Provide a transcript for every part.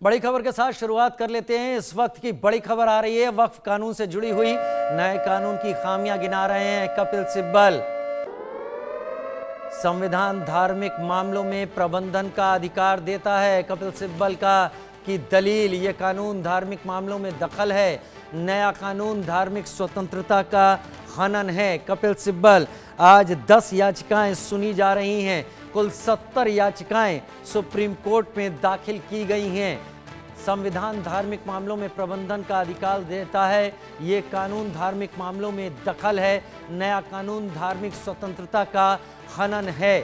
बड़ी खबर के साथ शुरुआत कर लेते हैं। इस वक्त की बड़ी खबर आ रही है वक्फ कानून से जुड़ी हुई। नए कानून की खामियां गिना रहे हैं कपिल सिब्बल। संविधान धार्मिक मामलों में प्रबंधन का अधिकार देता है। कपिल सिब्बल की दलील, ये कानून धार्मिक मामलों में दखल है। नया कानून धार्मिक स्वतंत्रता का हनन है। कपिल सिब्बल, आज 10 याचिकाएं सुनी जा रही हैं। कुल 70 याचिकाएं सुप्रीम कोर्ट में दाखिल की गई हैं। संविधान धार्मिक मामलों में प्रबंधन का अधिकार देता है। ये कानून धार्मिक मामलों में दखल है। नया कानून धार्मिक स्वतंत्रता का हनन है।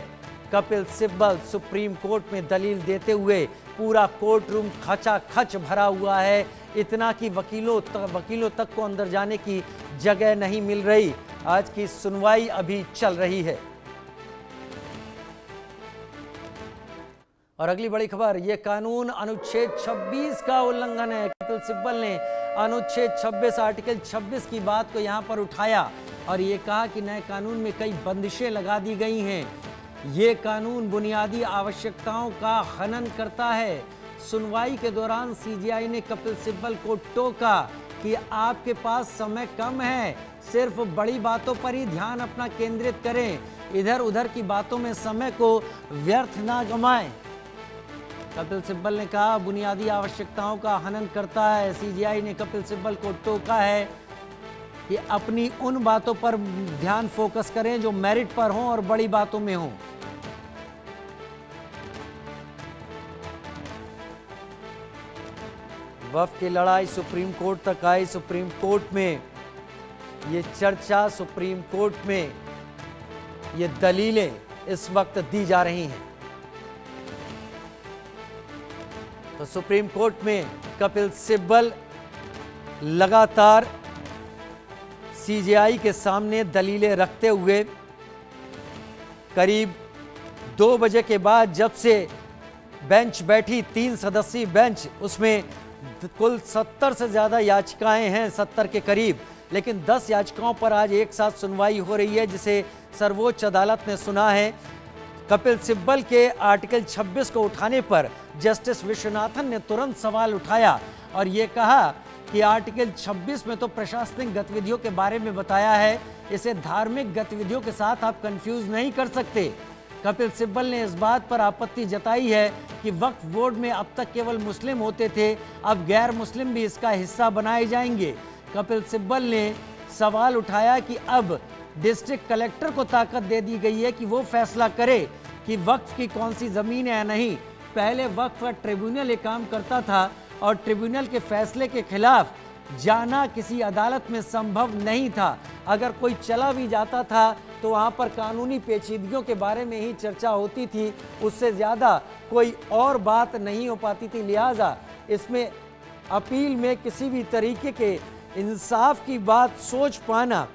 कपिल सिब्बल सुप्रीम कोर्ट में दलील देते हुए पूरा कोर्ट रूम खचाखच भरा हुआ है। इतना कि वकीलों तक को अंदर जाने की जगह नहीं मिल रही। आज की सुनवाई अभी चल रही है। और अगली बड़ी खबर, यह कानून अनुच्छेद 26 का उल्लंघन है। कपिल सिब्बल ने अनुच्छेद 26 आर्टिकल 26 की बात को यहां पर उठाया और ये कहा कि नए कानून में कई बंदिशें लगा दी गई हैं। ये कानून बुनियादी आवश्यकताओं का हनन करता है। सुनवाई के दौरान सीजेआई ने कपिल सिब्बल को टोका कि आपके पास समय कम है, सिर्फ बड़ी बातों पर ही ध्यान अपना केंद्रित करें, इधर उधर की बातों में समय को व्यर्थ ना गंवाएं। कपिल सिब्बल ने कहा बुनियादी आवश्यकताओं का हनन करता है। सीजेआई ने कपिल सिब्बल को टोका है कि अपनी उन बातों पर ध्यान फोकस करें जो मेरिट पर हों और बड़ी बातों में हों। वक्फ की लड़ाई सुप्रीम कोर्ट तक आई। सुप्रीम कोर्ट में ये चर्चा, सुप्रीम कोर्ट में ये दलीलें इस वक्त दी जा रही हैं। तो सुप्रीम कोर्ट में कपिल सिब्बल लगातार सीजेआई के सामने दलीलें रखते हुए करीब 2 बजे के बाद जब से बेंच बैठी, 3 सदस्यीय बेंच, उसमें कुल 70 से ज़्यादा याचिकाएं हैं, 70 के करीब, लेकिन 10 याचिकाओं पर आज एक साथ सुनवाई हो रही है, जिसे सर्वोच्च अदालत ने सुना है। कपिल सिब्बल के आर्टिकल 26 को उठाने पर जस्टिस विश्वनाथन ने तुरंत सवाल उठाया और ये कहा कि आर्टिकल 26 में तो प्रशासनिक गतिविधियों के बारे में बताया है, इसे धार्मिक गतिविधियों के साथ आप कंफ्यूज नहीं कर सकते। कपिल सिब्बल ने इस बात पर आपत्ति जताई है कि वक्फ बोर्ड में अब तक केवल मुस्लिम होते थे, अब गैर मुस्लिम भी इसका हिस्सा बनाए जाएंगे। कपिल सिब्बल ने सवाल उठाया कि अब डिस्ट्रिक्ट कलेक्टर को ताकत दे दी गई है कि वो फैसला करे कि वक्फ की कौन सी ज़मीन है या नहीं। पहले वक्फ ट्रिब्यूनल ये काम करता था और ट्रिब्यूनल के फैसले के खिलाफ जाना किसी अदालत में संभव नहीं था। अगर कोई चला भी जाता था तो वहाँ पर कानूनी पेचीदगियों के बारे में ही चर्चा होती थी, उससे ज़्यादा कोई और बात नहीं हो पाती थी। लिहाजा इसमें अपील में किसी भी तरीके के इंसाफ की बात सोच पाना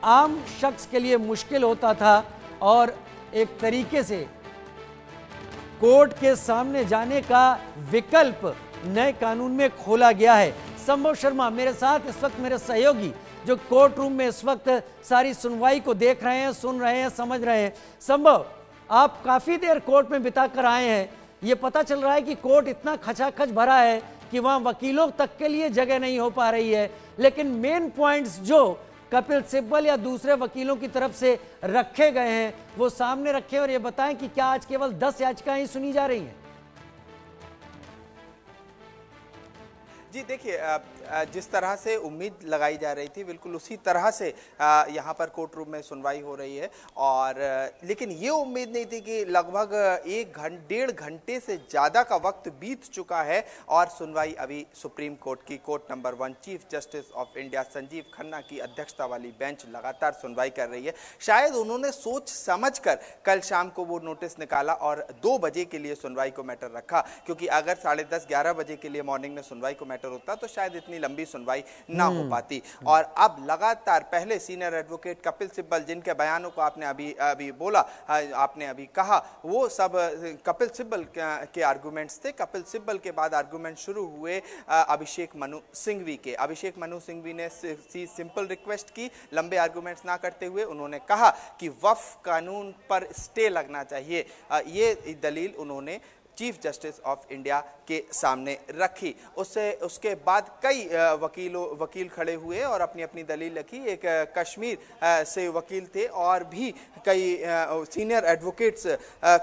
आम शख्स के लिए मुश्किल होता था और एक तरीके से कोर्ट के सामने जाने का विकल्प नए कानून में खोला गया है। संभव शर्मा मेरे साथ इस वक्त मेरे सहयोगी जो कोर्ट रूम में इस वक्त सारी सुनवाई को देख रहे हैं, सुन रहे हैं, समझ रहे हैं। संभव, आप काफी देर कोर्ट में बिता कर आए हैं, ये पता चल रहा है कि कोर्ट इतना खचाखच भरा है कि वहां वकीलों तक के लिए जगह नहीं हो पा रही है, लेकिन मेन पॉइंट्स जो कपिल सिब्बल या दूसरे वकीलों की तरफ से रखे गए हैं वो सामने रखें और ये बताएं कि क्या आज केवल 10 याचिकाएं ही सुनी जा रही हैं? जी देखिए, जिस तरह से उम्मीद लगाई जा रही थी बिल्कुल उसी तरह से यहाँ पर कोर्ट रूम में सुनवाई हो रही है। और लेकिन ये उम्मीद नहीं थी कि लगभग 1-1.5 घंटे से ज़्यादा का वक्त बीत चुका है और सुनवाई अभी सुप्रीम कोर्ट की court number 1 chief justice of India Sanjeev Khanna की अध्यक्षता वाली बेंच लगातार सुनवाई कर रही है। शायद उन्होंने सोच समझकर कल शाम को वो नोटिस निकाला और 2 बजे के लिए सुनवाई को मैटर रखा, क्योंकि अगर 10:30-11 बजे के लिए मॉर्निंग में सुनवाई को मैटर होता तो शायद इतनी लंबी सुनवाई ना हो पाती। और अब लगातार पहले सीनियर एडवोकेट कपिल सिब्बल, जिनके बयानों को आपने अभी बोला, आपने अभी कहा, वो सब कपिल सिब्बल के आर्गुमेंट्स थे। कपिल सिब्बल के बाद आर्गुमेंट शुरू हुए अभिषेक मनु सिंघवी के। अभिषेक मनु सिंघवी ने सिंपल रिक्वेस्ट की, लंबे आर्गुमेंट्स ना करते हुए उन्होंने कहा कि वक्फ कानून पर स्टे लगना चाहिए। ये दलील उन्होंने चीफ जस्टिस ऑफ इंडिया के सामने रखी। उसके बाद कई वकील खड़े हुए और अपनी अपनी दलील रखी। एक कश्मीर से वकील थे और भी कई सीनियर एडवोकेट्स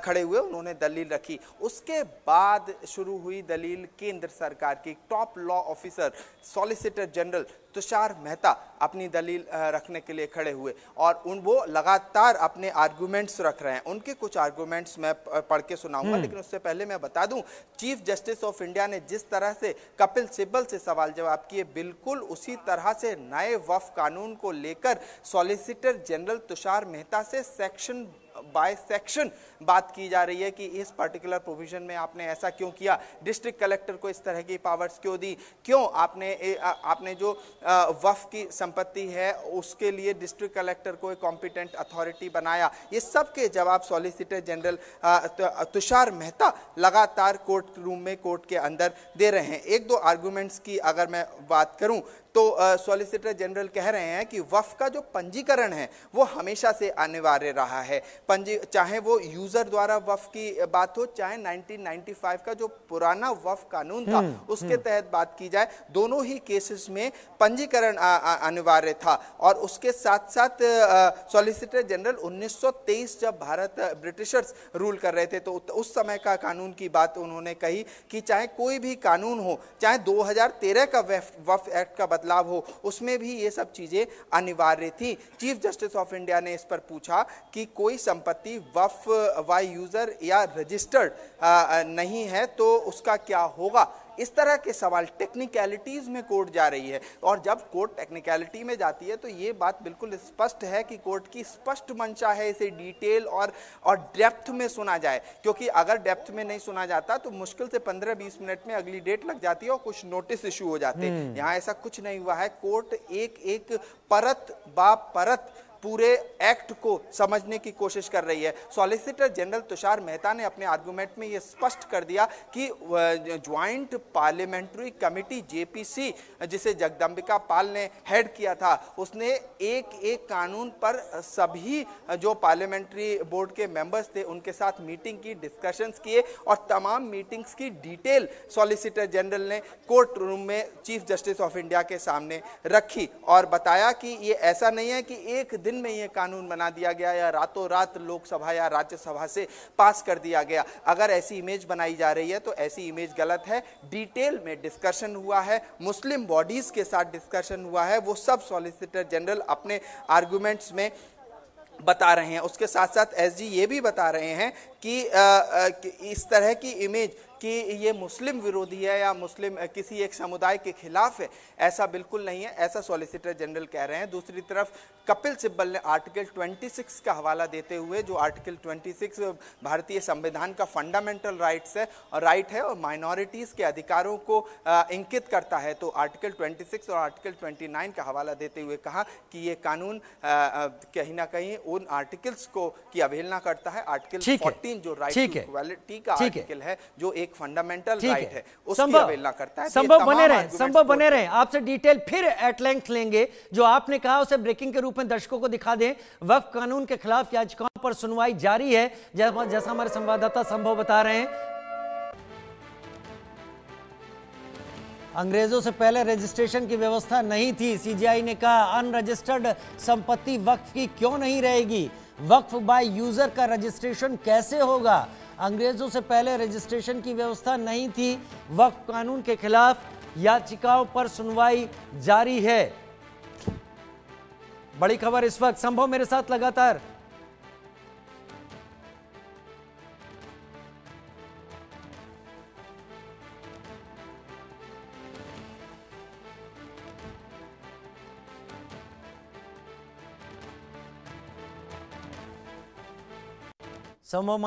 खड़े हुए, उन्होंने दलील रखी। उसके बाद शुरू हुई दलील केंद्र सरकार की। Top law officer solicitor general Tushar Mehta अपनी दलील रखने के लिए खड़े हुए और वो लगातार अपने आर्गुमेंट्स रख रहे हैं। उनके कुछ आर्गुमेंट्स मैं पढ़ के सुनाऊंगा, लेकिन उससे पहले मैं बता दूं, चीफ जस्टिस ऑफ इंडिया ने जिस तरह से कपिल सिब्बल से सवाल जवाब किए, बिल्कुल उसी तरह से नए वक्फ कानून को लेकर सॉलिसिटर जनरल तुषार मेहता से सेक्शन बाय सेक्शन बात की जा रही है कि इस पर्टिकुलर प्रोविजन में आपने ऐसा क्यों किया, डिस्ट्रिक्ट कलेक्टर को इस तरह की पावर्स क्यों दी, क्यों आपने जो वक्फ की संपत्ति है उसके लिए डिस्ट्रिक्ट कलेक्टर को एक कॉम्पिटेंट अथॉरिटी बनाया। ये सब के जवाब सॉलिसिटर जनरल तुषार मेहता लगातार कोर्ट रूम में, कोर्ट के अंदर दे रहे हैं। एक दो आर्गुमेंट्स की अगर मैं बात करूं तो सॉलिसिटर जनरल कह रहे हैं कि वक्फ का जो पंजीकरण है वो हमेशा से अनिवार्य रहा है। चाहे वो यूजर द्वारा वक्फ की बात हो, चाहे 1995 का जो पुराना वक्फ कानून था उसके तहत बात की जाए, दोनों ही केसेस में पंजीकरण अनिवार्य था। और उसके साथ साथ सॉलिसिटर जनरल 1923 जब भारत ब्रिटिशर्स रूल कर रहे थे तो उस समय का कानून की बात उन्होंने कही कि चाहे कोई भी कानून हो, चाहे 2013 का वक्फ एक्ट का बदलाव हो, उसमें भी ये सब चीजें अनिवार्य थी। चीफ जस्टिस ऑफ इंडिया ने इस पर पूछा कि कोई संपत्ति वक्फ बाय यूजर या रजिस्टर्ड नहीं है तो उसका क्या होगा। इस तरह के सवाल, टेक्निकलिटीज में कोर्ट जा रही है और जब कोर्ट टेक्निकलिटी में जाती है तो ये बात बिल्कुल स्पष्ट है कि कोर्ट की स्पष्ट मंशा है इसे डिटेल और डेप्थ में सुना जाए, क्योंकि अगर डेप्थ में नहीं सुना जाता तो मुश्किल से 15-20 मिनट में अगली डेट लग जाती है और कुछ नोटिस इशू हो जाते हैं। यहाँ ऐसा कुछ नहीं हुआ है। कोर्ट एक एक परत बा परत पूरे एक्ट को समझने की कोशिश कर रही है। सॉलिसिटर जनरल तुषार मेहता ने अपने आर्गुमेंट में यह स्पष्ट कर दिया कि ज्वाइंट पार्लियामेंट्री कमेटी जेपीसी, जिसे जगदम्बिका पाल ने हेड किया था, उसने एक एक कानून पर सभी जो पार्लियामेंट्री बोर्ड के मेंबर्स थे उनके साथ मीटिंग की, डिस्कशंस किए और तमाम मीटिंग्स की डिटेल सॉलिसिटर जनरल ने कोर्ट रूम में चीफ जस्टिस ऑफ इंडिया के सामने रखी और बताया कि ये ऐसा नहीं है कि एक दिन में यह कानून बना दिया गया या रातों रात लोकसभा या राज्यसभा से पास कर दिया गया। अगर ऐसी इमेज बनाई जा रही है तो ऐसी इमेज गलत है। डिटेल में डिस्कशन हुआ है, मुस्लिम बॉडीज के साथ डिस्कशन हुआ है, वो सब सॉलिसिटर जनरल अपने आर्गुमेंट्स में बता रहे हैं। उसके साथ साथ एसजी ये भी बता रहे हैं कि इस तरह की इमेज कि ये मुस्लिम विरोधी है या मुस्लिम किसी एक समुदाय के खिलाफ है, ऐसा बिल्कुल नहीं है, ऐसा सॉलिसिटर जनरल कह रहे हैं। दूसरी तरफ कपिल सिब्बल ने आर्टिकल 26 का हवाला देते हुए, जो आर्टिकल 26 भारतीय संविधान का फंडामेंटल राइट है और माइनॉरिटीज़ के अधिकारों को इंकित करता है, तो आर्टिकल 26 और आर्टिकल 29 का हवाला देते हुए कहा कि ये कानून कहीं ना कहीं उन आर्टिकल्स को की अवहेलना करता है। आर्टिकल 14 जो राइट टू इक्वालिटी का आर्टिकल है, जो एक फंडामेंटल राइट है, उसकी अवहेलना करता है। संभव बने रहे, आपसे डिटेल फिर एट लेंथ लेंगे। जो आपने कहा उसे ब्रेकिंग के रूप में दर्शकों को दिखा दें। वक्फ कानून के खिलाफ याचिकाओं पर सुनवाई जारी है, जैसा हमारे संवाददाता संभव बता रहे हैं। अंग्रेजों से पहले रजिस्ट्रेशन की व्यवस्था नहीं थी। सीजीआई ने कहा अनरजिस्टर्ड संपत्ति वक्फ की क्यों नहीं रहेगी, वक्फ बाय यूजर का रजिस्ट्रेशन कैसे होगा। अंग्रेजों से पहले रजिस्ट्रेशन की व्यवस्था नहीं थी। वक्फ कानून के खिलाफ याचिकाओं पर सुनवाई जारी है। बड़ी खबर इस वक्त, संभव मेरे साथ लगातार। संभव